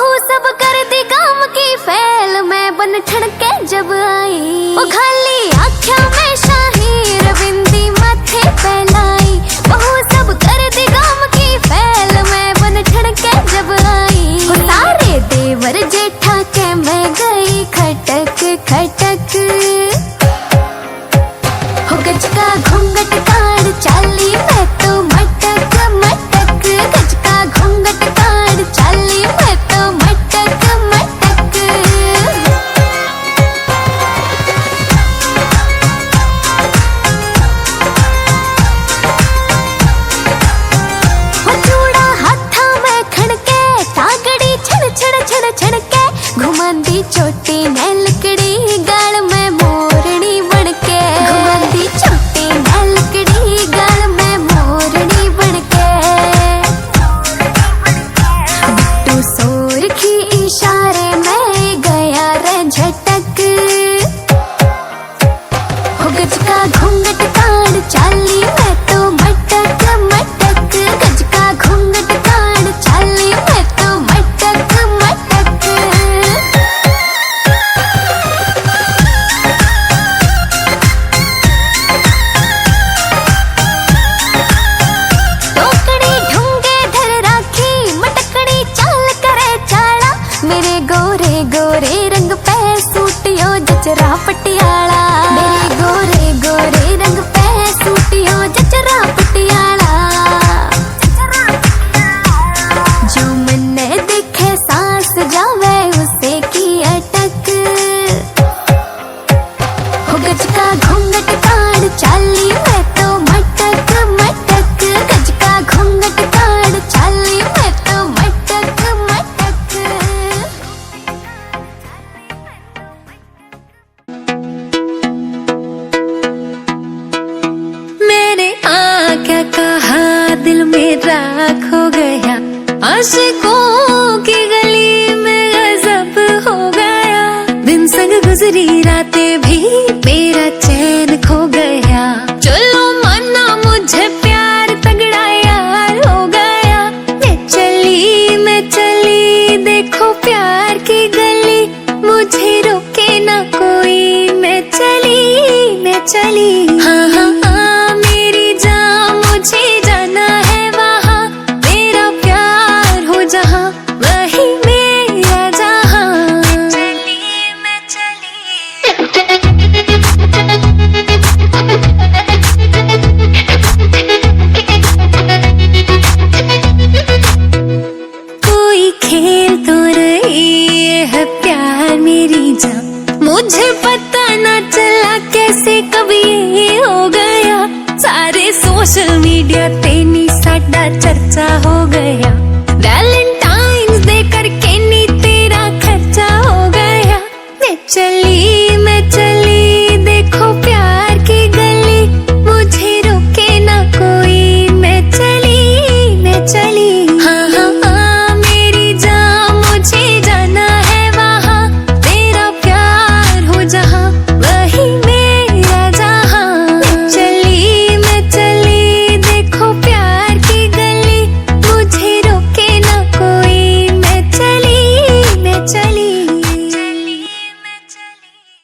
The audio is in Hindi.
बहू सब कर दी काम की फैल, मैं बन ठड़के जब आई। वो खाली आँखों में शाही रविंदी माथे पहलाई, बहू सब कर दी काम की फैल, मैं बन ठड़के जब आई। वो सारे देवर जेठा के मैं गई खटक खटक, हो गज का घूंघट काढ़ चाली मैं तो मटक मटक, गज का घूंघट काढ़ चाली मैं तो मटक मटक। वो चूड़ा हाथा में खड़के, टागड़ी छड़ छड़ छड़ छड़के, घुमांदी चोटी ने लकड़ी गाल में मोरनी बनके, घुमांदी चोटी ने लकड़ी गाल में मोरनी बनके। बिट्टू सोर की इशारे में गया रे झटक, हो गज का घूंघट काढ़ चाली मैं तो मटक मटक, गज का घूंघट काढ़ चाली मैं तो मटक मटक। टोकड़ी ढूंगे धर राखी, मटकड़ी चाल करे चाला, मेरे गोरे गोरे रंग पे सूटियो जचरा पटियाला, मेरे गोरे गोरे रंग पे सूटियो जचरा पटियाला। जो मन देखे सांस जावे उसे की अटक, हो गज का घूंघट काढ़ चाली मैं तो मटक मटक, गज का घूंघट काढ़ चाली मैं तो मटक मटक। मैंने क्या कहा दिल मेरा खो गया, आशिकों की गली में गजब हो गया, दिन संग गुजरी रातें भी मेरा चैन खो गया। चलो माना मुझे प्यार तगड़ा यार हो गया, मैं चली देखो प्यार की गली, मुझे रोके ना कोई, मैं चली हाँ हाँ हाँ मेरी जान, मुझे जाना है वहाँ, मेरा प्यार हो जहाँ वही मेरा जहाँ। मैं कोई खेल तो नहीं है प्यार मेरी जान, मुझे पता ना चला कैसे कभी ये हो गया, सारे सोशल मीडिया ते नी साडा चर्चा हो गया।